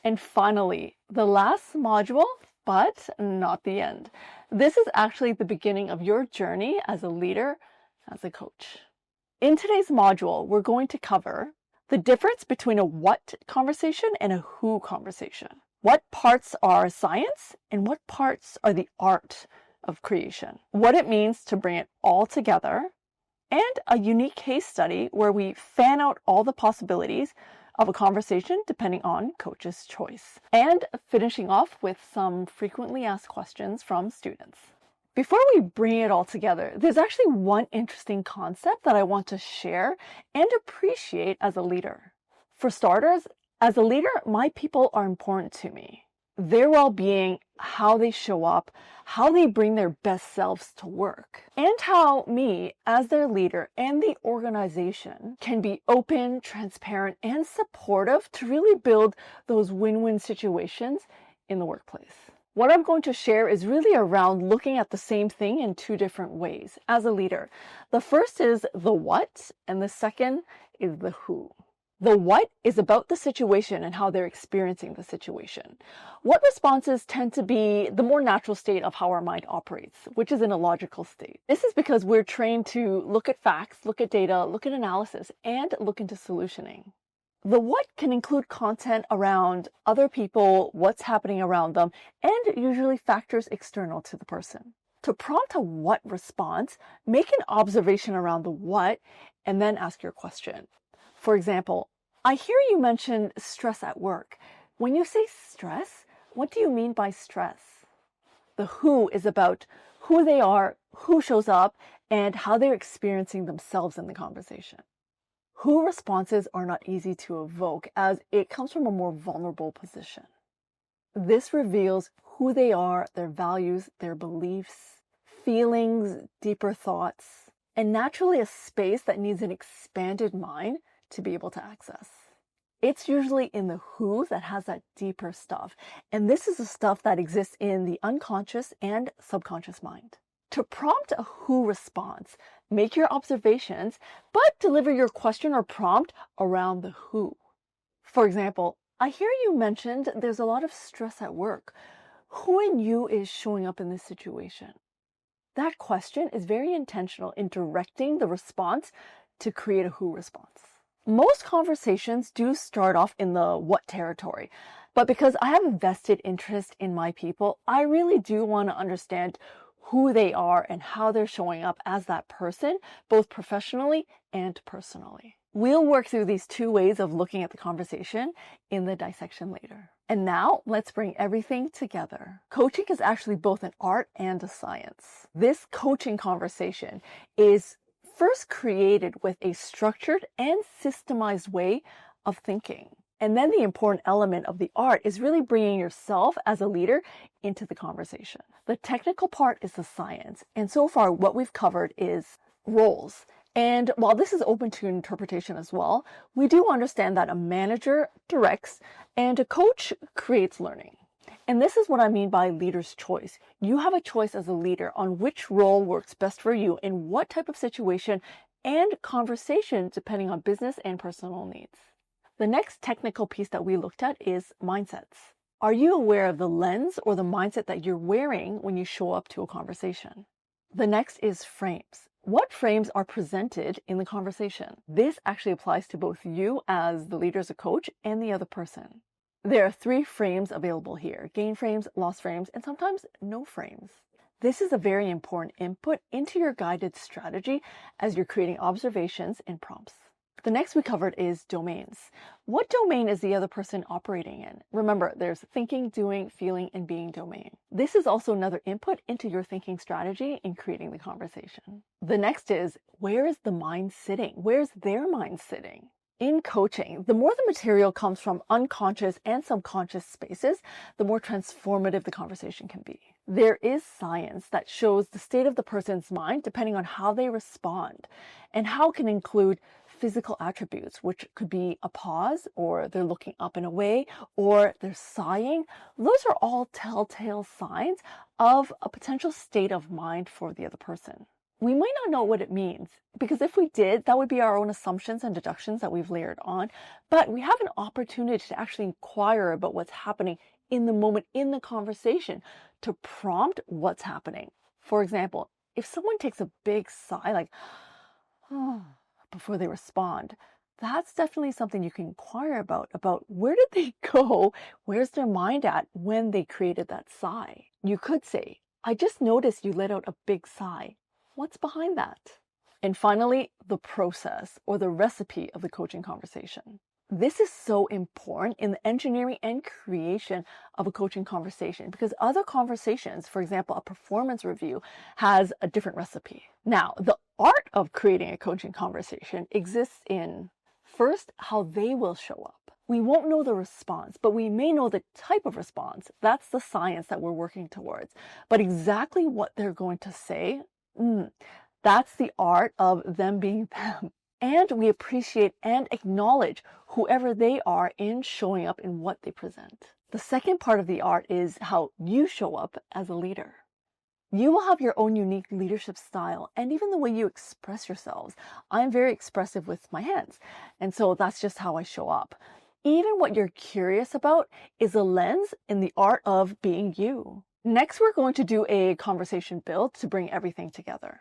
And finally, the last module, but not the end. This is actually the beginning of your journey as a leader, as a coach. In today's module, we're going to cover the difference between a what conversation and a who conversation. What parts are science and what parts are the art of creation. What it means to bring it all together, and a unique case study where we fan out all the possibilities of a conversation depending on coach's choice. And finishing off with some frequently asked questions from students. Before we bring it all together, there's actually one interesting concept that I want to share and appreciate as a leader. For starters, as a leader, my people are important to me. Their well-being, how they show up, how they bring their best selves to work, and how me, as their leader and the organization, can be open, transparent, and supportive to really build those win-win situations in the workplace. What I'm going to share is really around looking at the same thing in two different ways as a leader. The first is the what, and the second is the who. The what is about the situation and how they're experiencing the situation. What responses tend to be the more natural state of how our mind operates, which is in a logical state. This is because we're trained to look at facts, look at data, look at analysis, and look into solutioning. The what can include content around other people, what's happening around them, and usually factors external to the person. To prompt a what response, make an observation around the what, and then ask your question. For example, I hear you mention stress at work. When you say stress, what do you mean by stress? The who is about who they are, who shows up, and how they're experiencing themselves in the conversation. Who responses are not easy to evoke as it comes from a more vulnerable position. This reveals who they are, their values, their beliefs, feelings, deeper thoughts, and naturally a space that needs an expanded mind to be able to access. It's usually in the who that has that deeper stuff. And this is the stuff that exists in the unconscious and subconscious mind. To prompt a who response, make your observations, but deliver your question or prompt around the who. For example, I hear you mentioned there's a lot of stress at work. Who in you is showing up in this situation? That question is very intentional in directing the response to create a who response. Most conversations do start off in the what territory, but because I have a vested interest in my people, I really do want to understand who they are and how they're showing up as that person, both professionally and personally. We'll work through these two ways of looking at the conversation in the dissection later. And now let's bring everything together. Coaching is actually both an art and a science. This coaching conversation is first created with a structured and systemized way of thinking. And then the important element of the art is really bringing yourself as a leader into the conversation. The technical part is the science. And so far, what we've covered is roles. And while this is open to interpretation as well, we do understand that a manager directs and a coach creates learning. And this is what I mean by leader's choice. You have a choice as a leader on which role works best for you in what type of situation and conversation depending on business and personal needs. The next technical piece that we looked at is mindsets. Are you aware of the lens or the mindset that you're wearing when you show up to a conversation? The next is frames. What frames are presented in the conversation? This actually applies to both you as the leader, as a coach, and the other person. There are 3 frames available here: gain frames, loss frames, and sometimes no frames. This is a very important input into your guided strategy as you're creating observations and prompts. The next we covered is domains. What domain is the other person operating in? Remember, there's thinking, doing, feeling, and being domain. This is also another input into your thinking strategy in creating the conversation. The next is, where is the mind sitting? Where's their mind sitting? In coaching, the more the material comes from unconscious and subconscious spaces, the more transformative the conversation can be. There is science that shows the state of the person's mind depending on how they respond, and how it can include physical attributes, which could be a pause, or they're looking up and away, or they're sighing. Those are all telltale signs of a potential state of mind for the other person. We might not know what it means, because if we did, that would be our own assumptions and deductions that we've layered on. But we have an opportunity to actually inquire about what's happening in the moment, in the conversation, to prompt what's happening. For example, if someone takes a big sigh, like, before they respond, that's definitely something you can inquire about where did they go? Where's their mind at when they created that sigh? You could say, I just noticed you let out a big sigh. What's behind that? And finally, the process or the recipe of the coaching conversation. This is so important in the engineering and creation of a coaching conversation, because other conversations, for example, a performance review, has a different recipe. Now, the art of creating a coaching conversation exists in, first, how they will show up. We won't know the response, but we may know the type of response. That's the science that we're working towards. But exactly what they're going to say, that's the art of them being them. And we appreciate and acknowledge whoever they are in showing up in what they present. The second part of the art is how you show up as a leader. You will have your own unique leadership style and even the way you express yourselves. I'm very expressive with my hands, and so that's just how I show up. Even what you're curious about is a lens in the art of being you. Next, we're going to do a conversation build to bring everything together.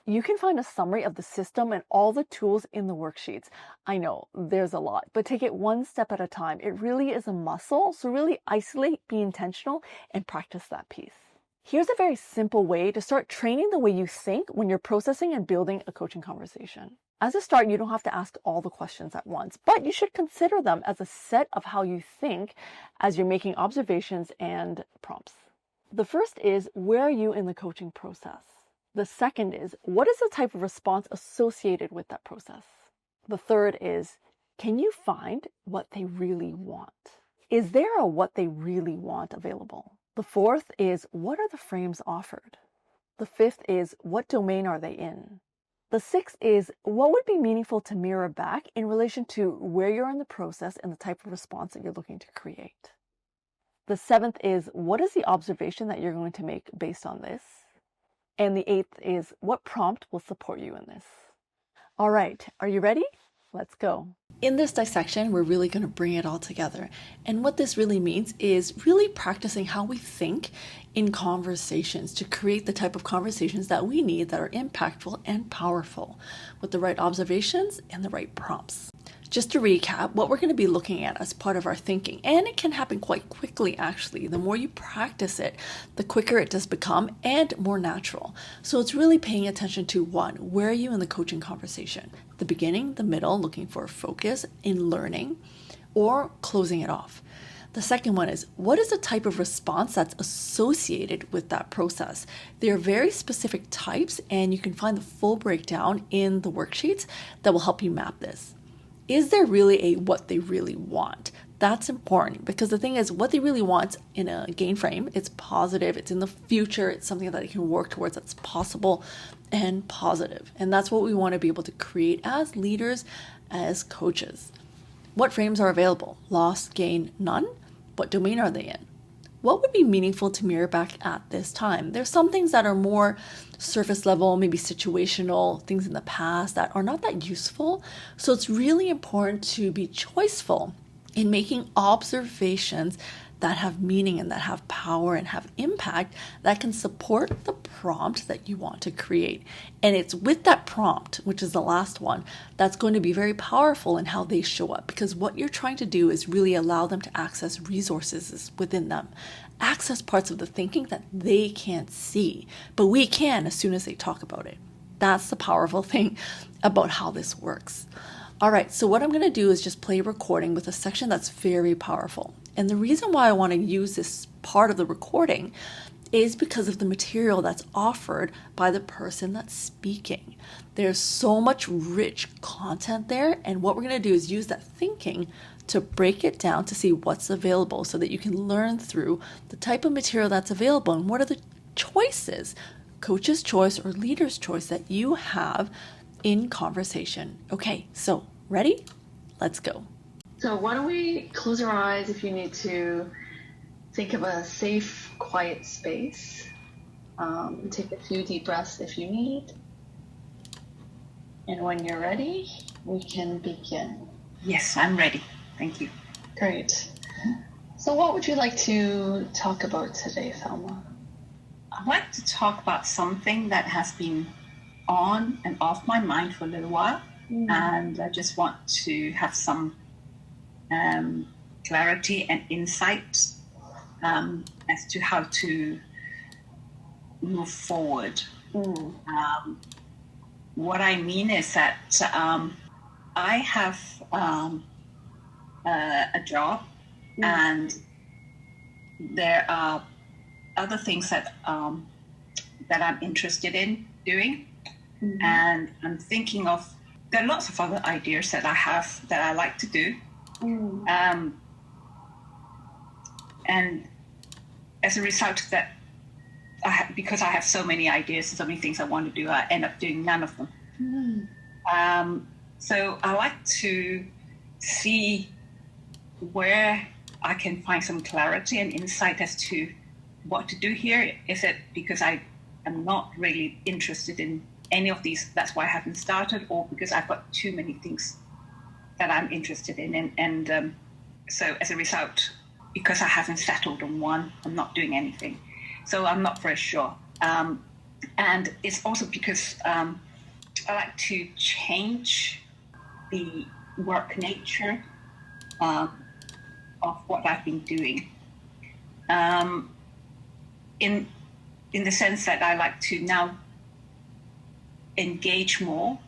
You can find a summary of the system and all the tools in the worksheets. I know there's a lot, but take it one step at a time. It really is a muscle, so really isolate, be intentional, and practice that piece. Here's a very simple way to start training the way you think when you're processing and building a coaching conversation. As a start, you don't have to ask all the questions at once, but you should consider them as a set of how you think as you're making observations and prompts. The first is, where are you in the coaching process? The second is, what is the type of response associated with that process? The third is, can you find what they really want? Is there a what they really want available? The fourth is, what are the frames offered? The fifth is, what domain are they in? The sixth is, what would be meaningful to mirror back in relation to where you're in the process and the type of response that you're looking to create? The seventh is, what is the observation that you're going to make based on this? And the eighth is, what prompt will support you in this? All right, are you ready? Let's go. In this dissection, we're really going to bring it all together. And what this really means is really practicing how we think in conversations to create the type of conversations that we need that are impactful and powerful with the right observations and the right prompts. Just to recap, what we're going to be looking at as part of our thinking, and it can happen quite quickly actually. The more you practice it, the quicker it does become and more natural. So it's really paying attention to, one, where are you in the coaching conversation? The beginning, the middle, looking for focus in learning, or closing it off. The second one is, what is the type of response that's associated with that process? There are very specific types, and you can find the full breakdown in the worksheets that will help you map this. Is there really a what they really want? That's important, because the thing is, what they really want in a gain frame, it's positive, it's in the future, it's something that they can work towards that's possible and positive. And that's what we want to be able to create as leaders, as coaches. What frames are available? Loss, gain, none? What domain are they in? What would be meaningful to mirror back at this time? There's some things that are more surface level, maybe situational, things in the past that are not that useful. So it's really important to be choiceful in making observations that have meaning and that have power and have impact that can support the prompt that you want to create. And it's with that prompt, which is the last one, that's going to be very powerful in how they show up, because what you're trying to do is really allow them to access resources within them, access parts of the thinking that they can't see, but we can as soon as they talk about it. That's the powerful thing about how this works. All right, so what I'm going to do is just play a recording with a section that's very powerful. And the reason why I want to use this part of the recording is because of the material that's offered by the person that's speaking. There's so much rich content there, and what we're going to do is use that thinking to break it down to see what's available so that you can learn through the type of material that's available and what are the choices, coach's choice or leader's choice, that you have in conversation. Okay, so ready? Let's go. So why don't we close our eyes if you need to think of a safe, quiet space. Take a few deep breaths if you need. And when you're ready, we can begin. Yes, I'm ready. Thank you. Great. So what would you like to talk about today, Thelma? I'd like to talk about something that has been on and off my mind for a little while, and I just want to have some clarity and insight as to how to move forward. What I mean is that I have a job, and there are other things that that I'm interested in doing, and I'm thinking of, there are lots of other ideas that I have that I like to do, and as a result of that, because I have so many ideas and so many things I want to do, I end up doing none of them. So I like to see where I can find some clarity and insight as to what to do here. Is it because I am not really interested in any of these, that's why I haven't started, or because I've got too many things that I'm interested in, and so as a result, because I haven't settled on one, I'm not doing anything. So I'm not very sure. And it's also because I like to change the work nature of what I've been doing. In the sense that I like to now engage more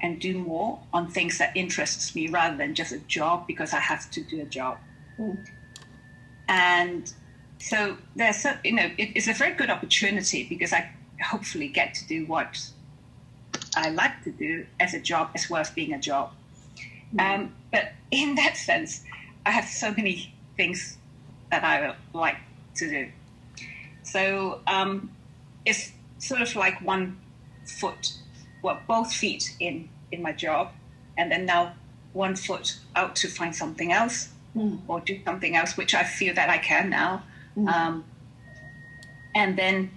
and do more on things that interests me rather than just a job because I have to do a job. And so there's it's a very good opportunity because I hopefully get to do what I like to do as a job as well as being a job. But in that sense, I have so many things that I like to do. So it's sort of like both feet in my job, and then now one foot out to find something else or do something else, which I feel that I can now. And then,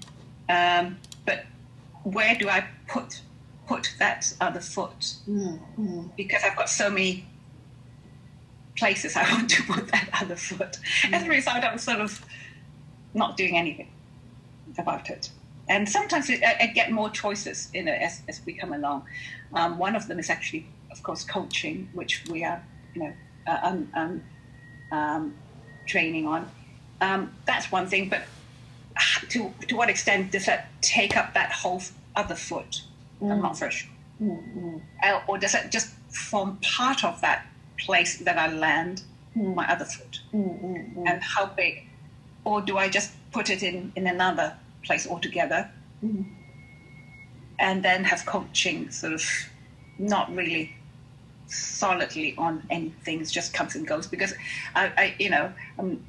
but where do I put that other foot? Because I've got so many places I want to put that other foot. As a result, I'm sort of not doing anything about it. And sometimes I get more choices, as we come along. One of them is actually, of course, coaching, which we are, training on. That's one thing, but to what extent does that take up that whole other foot? I'm not very sure. Or does that just form part of that place that I land my other foot? And how big? Or do I just put it in another place altogether? And then have coaching sort of not really solidly on any things, just comes and goes, because I'm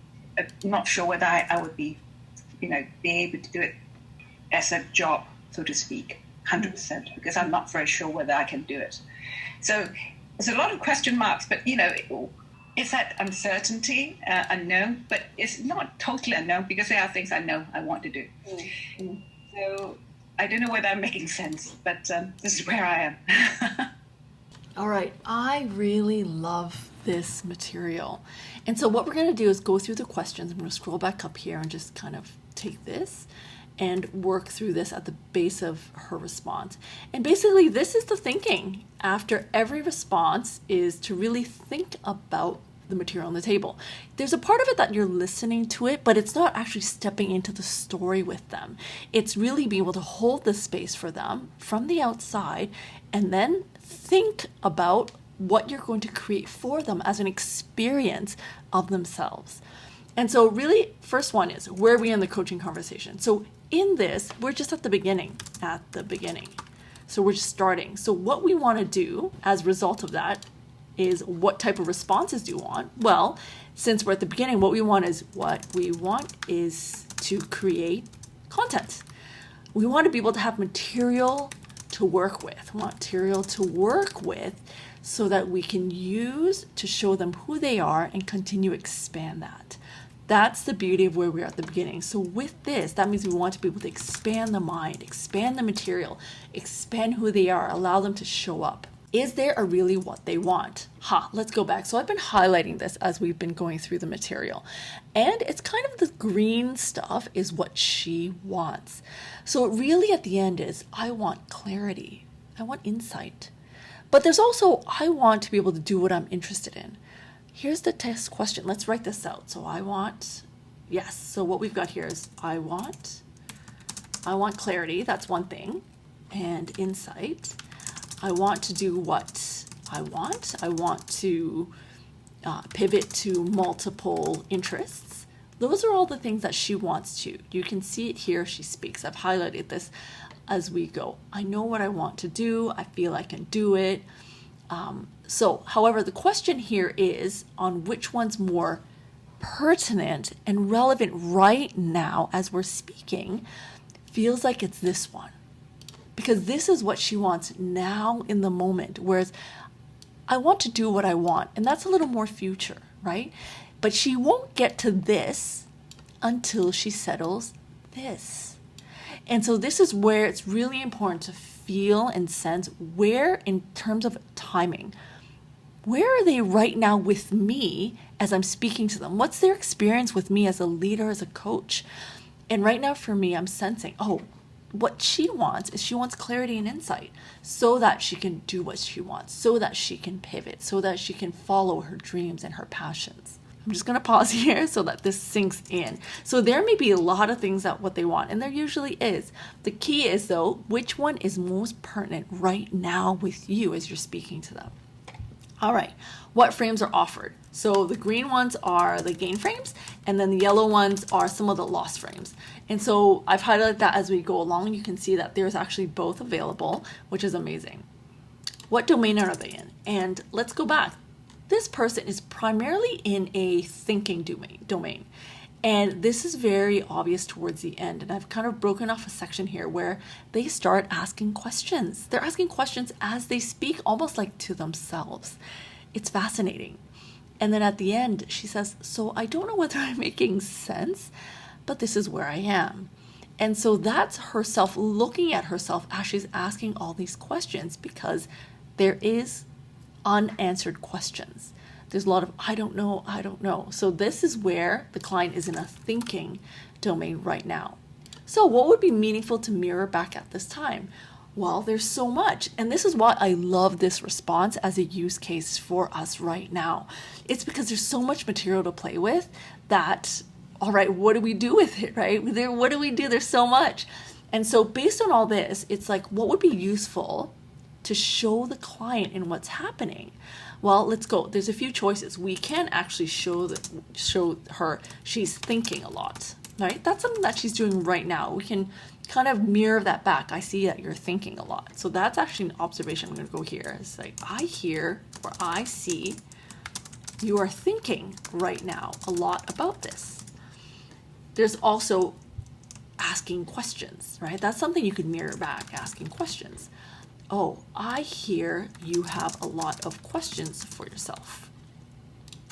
not sure whether I would be able to do it as a job, so to speak, 100%, because I'm not very sure whether I can do it. So there's a lot of question marks, but it's that uncertainty, unknown, but it's not totally unknown because there are things I know I want to do. So I don't know whether I'm making sense, but this is where I am. All right, I really love this material. And so what we're going to do is go through the questions. I'm going to scroll back up here and just kind of take this and work through this at the base of her response. And basically, this is the thinking after every response, is to really think about the material on the table. There's a part of it that you're listening to it, but it's not actually stepping into the story with them. It's really being able to hold the space for them from the outside and then think about what you're going to create for them as an experience of themselves. And so really, first one is, where are we in the coaching conversation? So in this, we're just at the beginning. So we're just starting. So what we want to do as a result of that is, what type of responses do you want? Well, since we're at the beginning, what we want is to create content. We want to be able to have material to work with. So that we can use to show them who they are and continue to expand that. That's the beauty of where we are at the beginning. So with this, that means we want to be able to expand the mind, expand the material, expand who they are, allow them to show up. Is there a really what they want? Let's go back. So I've been highlighting this as we've been going through the material. And it's kind of the green stuff is what she wants. So it really at the end is, I want clarity. I want insight. But there's also, I want to be able to do what I'm interested in. Here's the test question. Let's write this out. So I want, yes. So what we've got here is I want clarity. That's one thing. And insight. I want to do what I want. I want to pivot to multiple interests. Those are all the things that she wants to. You can see it here. She speaks. I've highlighted this as we go. I know what I want to do. I feel I can do it. However, the question here is on which one's more pertinent and relevant right now as we're speaking. Feels like it's this one. Because this is what she wants now in the moment. Whereas I want to do what I want. And that's a little more future, right? But she won't get to this until she settles this. And so this is where it's really important to feel and sense where, in terms of timing, where are they right now with me as I'm speaking to them? What's their experience with me as a leader, as a coach? And right now for me, I'm sensing, what she wants is she wants clarity and insight so that she can do what she wants, so that she can pivot, so that she can follow her dreams and her passions. I'm just going to pause here so that this sinks in. So there may be a lot of things that what they want, and there usually is. The key is though, which one is most pertinent right now with you as you're speaking to them? All right, what frames are offered? So the green ones are the gain frames, and then the yellow ones are some of the loss frames. And so I've highlighted that as we go along. You can see that there's actually both available, which is amazing. What domain are they in? And let's go back. This person is primarily in a thinking domain. And this is very obvious towards the end. And I've kind of broken off a section here where they start asking questions. They're asking questions as they speak, almost like to themselves. It's fascinating. And then at the end, she says, so I don't know whether I'm making sense, but this is where I am. And so that's herself looking at herself as she's asking all these questions, because there is unanswered questions. There's a lot of, I don't know. So this is where the client is in a thinking domain right now. So what would be meaningful to mirror back at this time? Well, there's so much. And this is why I love this response as a use case for us right now. It's because there's so much material to play with that, all right, what do we do with it, right? What do we do? There's so much. And so based on all this, it's like, what would be useful to show the client in what's happening? Well, let's go. There's a few choices. We can actually show her she's thinking a lot, right? That's something that she's doing right now. We can kind of mirror that back. I see that you're thinking a lot. So that's actually an observation. I'm going to go here. It's like, I hear or I see you are thinking right now a lot about this. There's also asking questions, right? That's something you could mirror back, asking questions. Oh, I hear you have a lot of questions for yourself.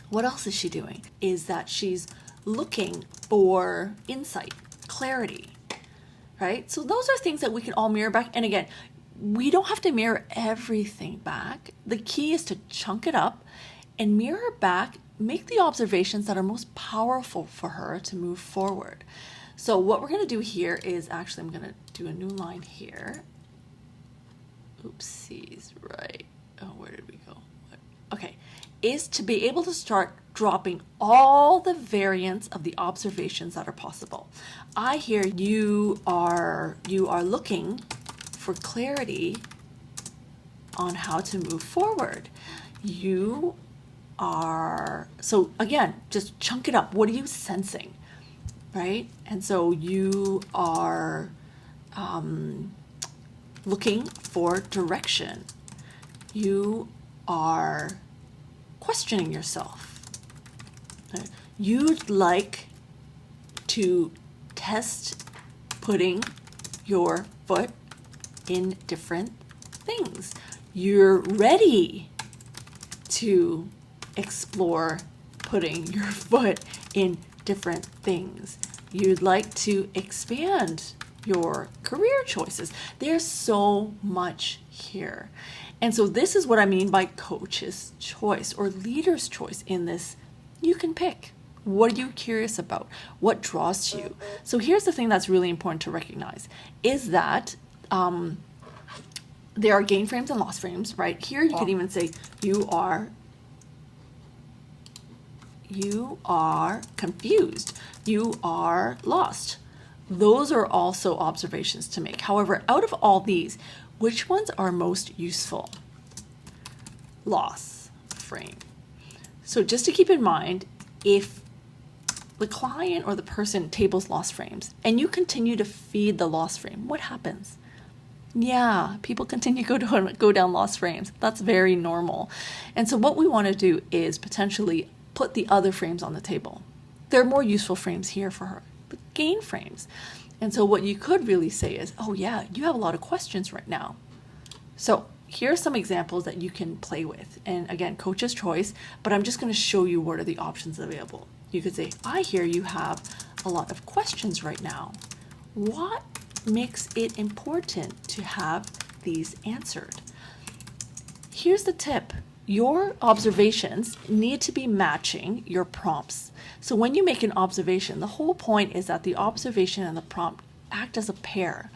What else is she doing? Is that she's looking for insight, clarity, right? So those are things that we can all mirror back. And again, we don't have to mirror everything back. The key is to chunk it up and mirror back, make the observations that are most powerful for her to move forward. So what we're going to do here is actually, I'm going to do a new line here. Oopsies, right. Oh, where did we go? Okay, is to be able to start dropping all the variants of the observations that are possible. I hear you are looking for clarity on how to move forward. You are, so again, just chunk it up. What are you sensing, right? And so you are looking for direction. You are questioning yourself. You'd like to test putting your foot in different things. You're ready to explore putting your foot in different things. You'd like to expand your career choices. There's so much here. And so this is what I mean by coach's choice or leader's choice in this. You can pick. What are you curious about? What draws to you? So here's the thing that's really important to recognize is that there are gain frames and loss frames, right? Here you could even say you are confused. You are lost. Those are also observations to make. However, out of all these, which ones are most useful? Loss frame. So just to keep in mind, if the client or the person tables loss frames and you continue to feed the loss frame, what happens? Yeah, people continue to go down loss frames. That's very normal. And so what we want to do is potentially put the other frames on the table. There are more useful frames here for her, the gain frames. And so what you could really say is, oh yeah, you have a lot of questions right now. So here are some examples that you can play with. And again, coach's choice, but I'm just going to show you what are the options available. You could say, I hear you have a lot of questions right now. What makes it important to have these answered? Here's the tip. Your observations need to be matching your prompts. So when you make an observation, the whole point is that the observation and the prompt act as a pair.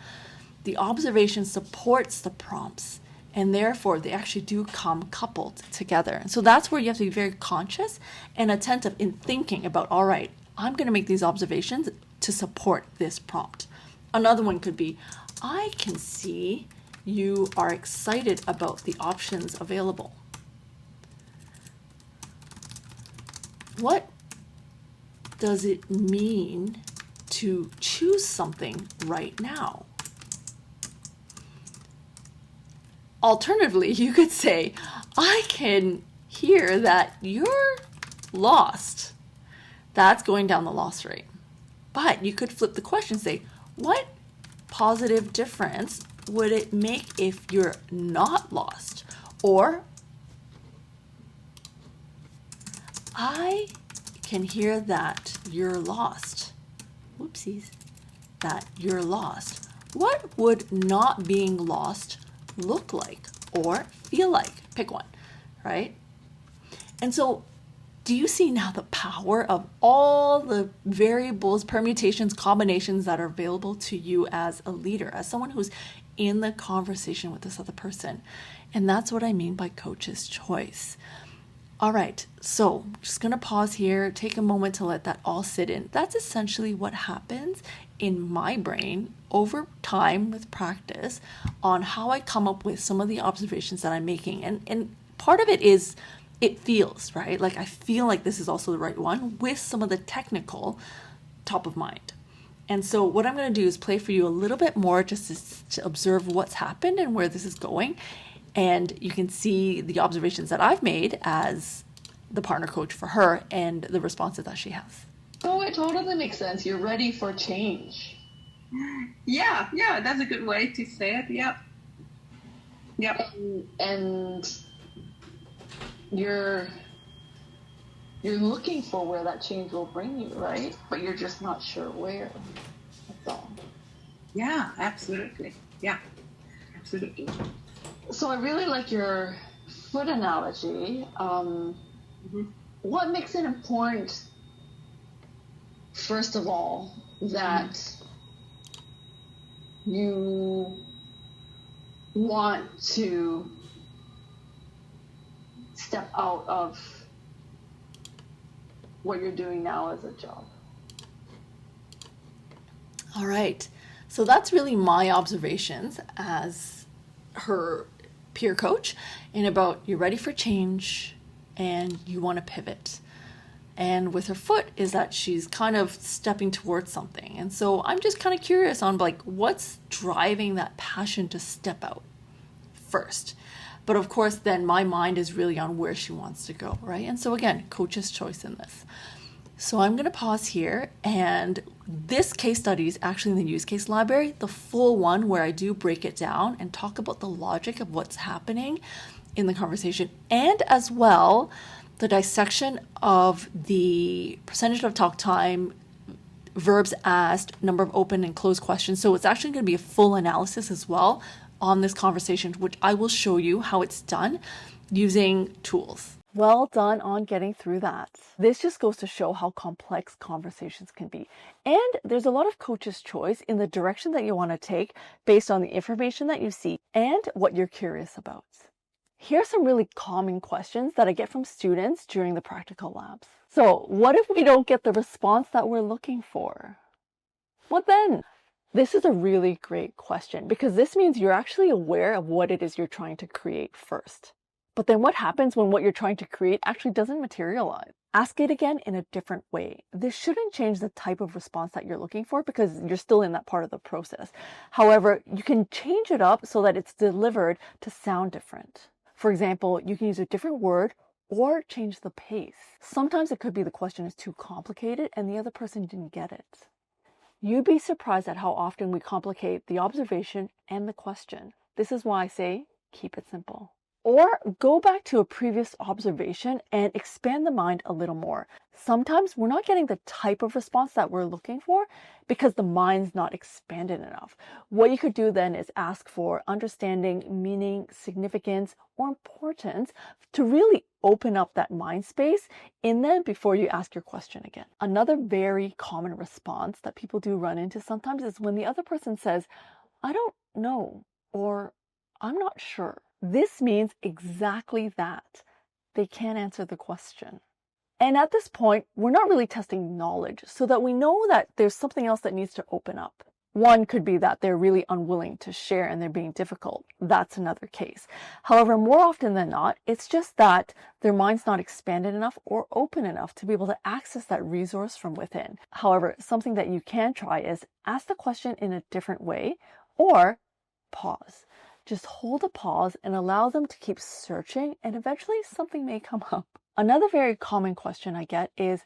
The observation supports the prompts, and therefore they actually do come coupled together. And so that's where you have to be very conscious and attentive in thinking about, all right, I'm going to make these observations to support this prompt. Another one could be, I can see you are excited about the options available. What does it mean to choose something right now? Alternatively, you could say, I can hear that you're lost. That's going down the loss rate. But you could flip the question and say, what positive difference would it make if you're not lost? Or, I can hear that you're lost. Whoopsies. That you're lost. What would not being lost look like or feel like? Pick one, right? And so, do you see now the power of all the variables, permutations, combinations that are available to you as a leader, as someone who's in the conversation with this other person? And that's what I mean by coach's choice. All right, so just going to pause here, take a moment to let that all sit in. That's essentially what happens in my brain over time with practice on how I come up with some of the observations that I'm making. And part of it is it feels, right? Like I feel like this is also the right one with some of the technical top of mind. And so what I'm going to do is play for you a little bit more just to observe what's happened and where this is going. And you can see the observations that I've made as the partner coach for her and the responses that she has. Oh, it totally makes sense. You're ready for change. Yeah, that's a good way to say it. Yep. And you're looking for where that change will bring you, right? But you're just not sure where. That's all. Yeah, absolutely. Yeah, absolutely. So I really like your foot analogy. What makes it important, first of all, that you want to step out of what you're doing now as a job? All right. So that's really my observations as her peer coach and about you're ready for change and you want to pivot. And with her foot is that she's kind of stepping towards something. And so I'm just kind of curious on like what's driving that passion to step out first. But of course, then my mind is really on where she wants to go, right? And so again, coach's choice in this. So I'm going to pause here, and this case study is actually in the use case library, the full one where I do break it down and talk about the logic of what's happening in the conversation, and as well, the dissection of the percentage of talk time, verbs asked, number of open and closed questions. So it's actually going to be a full analysis as well on this conversation, which I will show you how it's done using tools. Well done on getting through that. This just goes to show how complex conversations can be. And there's a lot of coaches' choice in the direction that you want to take based on the information that you see and what you're curious about. Here's some really common questions that I get from students during the practical labs. So, what if we don't get the response that we're looking for? What then? This is a really great question because this means you're actually aware of what it is you're trying to create first. But then what happens when what you're trying to create actually doesn't materialize? Ask it again in a different way. This shouldn't change the type of response that you're looking for because you're still in that part of the process. However, you can change it up so that it's delivered to sound different. For example, you can use a different word or change the pace. Sometimes it could be the question is too complicated and the other person didn't get it. You'd be surprised at how often we complicate the observation and the question. This is why I say keep it simple. Or go back to a previous observation and expand the mind a little more. Sometimes we're not getting the type of response that we're looking for because the mind's not expanded enough. What you could do then is ask for understanding, meaning, significance, or importance to really open up that mind space in them before you ask your question again. Another very common response that people do run into sometimes is when the other person says, I don't know, or I'm not sure. This means exactly that. They can't answer the question. And at this point, we're not really testing knowledge so that we know that there's something else that needs to open up. One could be that they're really unwilling to share and they're being difficult. That's another case. However, more often than not, it's just that their mind's not expanded enough or open enough to be able to access that resource from within. However, something that you can try is ask the question in a different way or pause. Just hold a pause and allow them to keep searching and eventually something may come up. Another very common question I get is,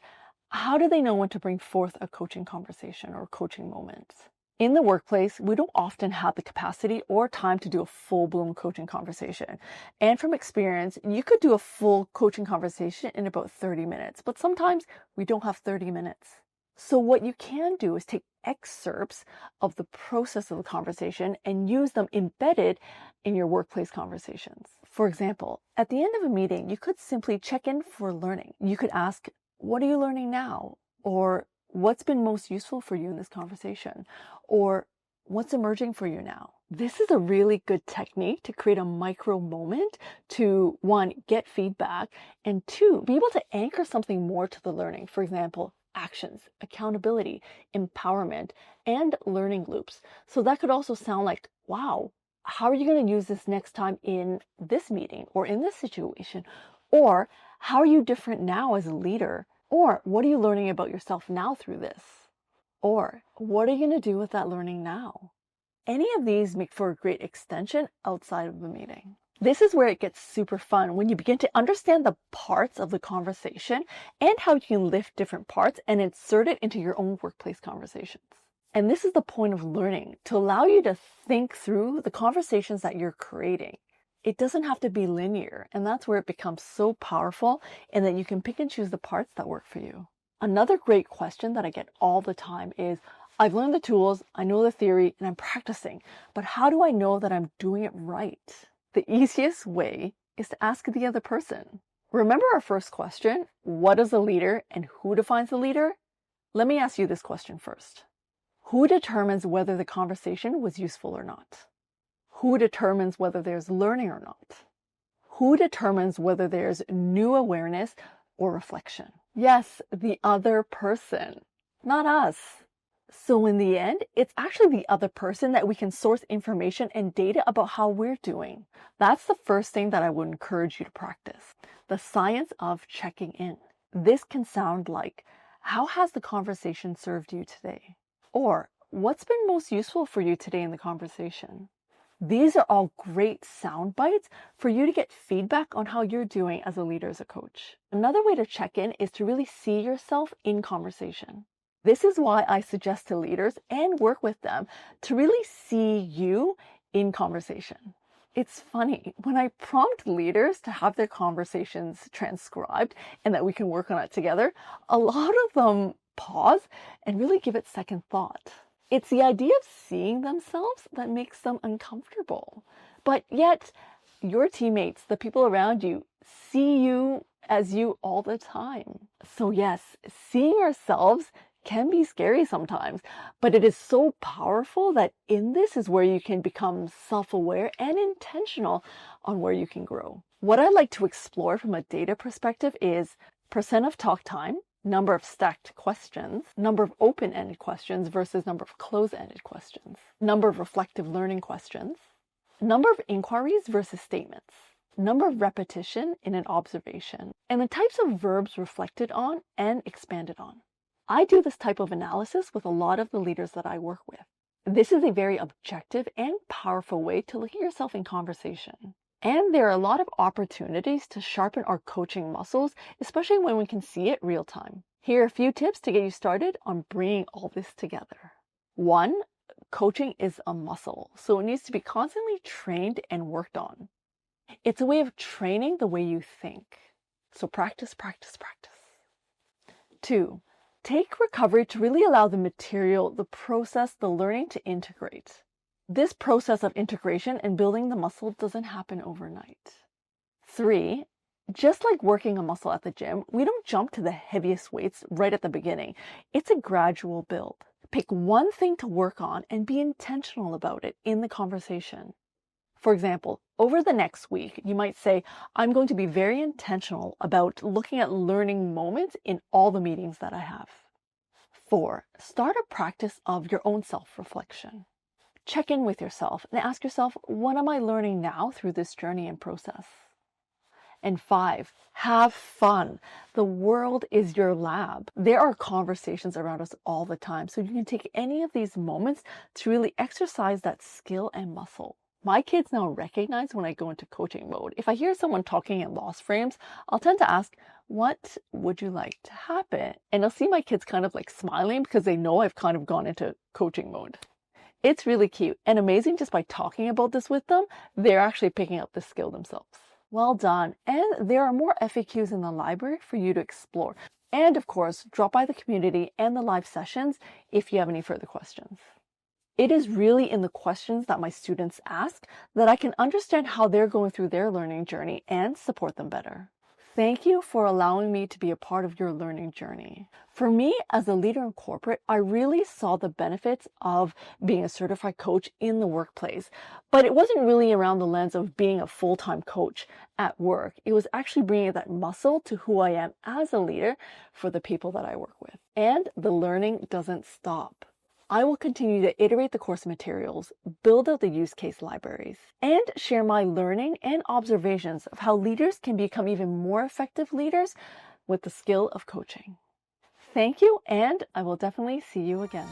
how do they know when to bring forth a coaching conversation or coaching moment? In the workplace, we don't often have the capacity or time to do a full-blown coaching conversation. And from experience, you could do a full coaching conversation in about 30 minutes, but sometimes we don't have 30 minutes. So what you can do is take excerpts of the process of the conversation and use them embedded in your workplace conversations. For example, at the end of a meeting, you could simply check in for learning. You could ask, what are you learning now? Or what's been most useful for you in this conversation? Or what's emerging for you now? This is a really good technique to create a micro moment to, one, get feedback, and two, be able to anchor something more to the learning. For example, actions, accountability, empowerment, and learning loops. So that could also sound like, wow, how are you going to use this next time in this meeting or in this situation? Or how are you different now as a leader? Or what are you learning about yourself now through this? Or what are you going to do with that learning now? Any of these make for a great extension outside of the meeting. This is where it gets super fun when you begin to understand the parts of the conversation and how you can lift different parts and insert it into your own workplace conversations. And this is the point of learning, to allow you to think through the conversations that you're creating. It doesn't have to be linear, and that's where it becomes so powerful and that you can pick and choose the parts that work for you. Another great question that I get all the time is, I've learned the tools, I know the theory, and I'm practicing, but how do I know that I'm doing it right? The easiest way is to ask the other person. Remember our first question, what is a leader and who defines the leader? Let me ask you this question first. Who determines whether the conversation was useful or not? Who determines whether there's learning or not? Who determines whether there's new awareness or reflection? Yes, the other person, not us. So in the end, it's actually the other person that we can source information and data about how we're doing. That's the first thing that I would encourage you to practice. The science of checking in. This can sound like, how has the conversation served you today? Or, what's been most useful for you today in the conversation? These are all great sound bites for you to get feedback on how you're doing as a leader, as a coach. Another way to check in is to really see yourself in conversation. This is why I suggest to leaders and work with them to really see you in conversation. It's funny, when I prompt leaders to have their conversations transcribed and that we can work on it together, a lot of them pause and really give it second thought. It's the idea of seeing themselves that makes them uncomfortable. But yet, your teammates, the people around you, see you as you all the time. So yes, seeing ourselves can be scary sometimes, but it is so powerful that in this is where you can become self-aware and intentional on where you can grow. What I like to explore from a data perspective is percent of talk time, number of stacked questions, number of open-ended questions versus number of closed-ended questions, number of reflective learning questions, number of inquiries versus statements, number of repetition in an observation, and the types of verbs reflected on and expanded on. I do this type of analysis with a lot of the leaders that I work with. This is a very objective and powerful way to look at yourself in conversation. And there are a lot of opportunities to sharpen our coaching muscles, especially when we can see it real time. Here are a few tips to get you started on bringing all this together. 1, coaching is a muscle, so it needs to be constantly trained and worked on. It's a way of training the way you think. So practice, practice, practice. 2, take recovery to really allow the material, the process, the learning to integrate. This process of integration and building the muscle doesn't happen overnight. 3, just like working a muscle at the gym, we don't jump to the heaviest weights right at the beginning. It's a gradual build. Pick one thing to work on and be intentional about it in the conversation. For example, over the next week, you might say, I'm going to be very intentional about looking at learning moments in all the meetings that I have. 4, start a practice of your own self-reflection. Check in with yourself and ask yourself, what am I learning now through this journey and process? And 5, have fun. The world is your lab. There are conversations around us all the time, so you can take any of these moments to really exercise that skill and muscle. My kids now recognize when I go into coaching mode. If I hear someone talking in loss frames, I'll tend to ask, what would you like to happen? And I'll see my kids kind of like smiling because they know I've kind of gone into coaching mode. It's really cute and amazing just by talking about this with them, they're actually picking up the skill themselves. Well done. And there are more FAQs in the library for you to explore. And of course, drop by the community and the live sessions if you have any further questions. It is really in the questions that my students ask that I can understand how they're going through their learning journey and support them better. Thank you for allowing me to be a part of your learning journey. For me, as a leader in corporate, I really saw the benefits of being a certified coach in the workplace, but it wasn't really around the lens of being a full-time coach at work. It was actually bringing that muscle to who I am as a leader for the people that I work with. And the learning doesn't stop. I will continue to iterate the course materials, build out the use case libraries, and share my learning and observations of how leaders can become even more effective leaders with the skill of coaching. Thank you, and I will definitely see you again.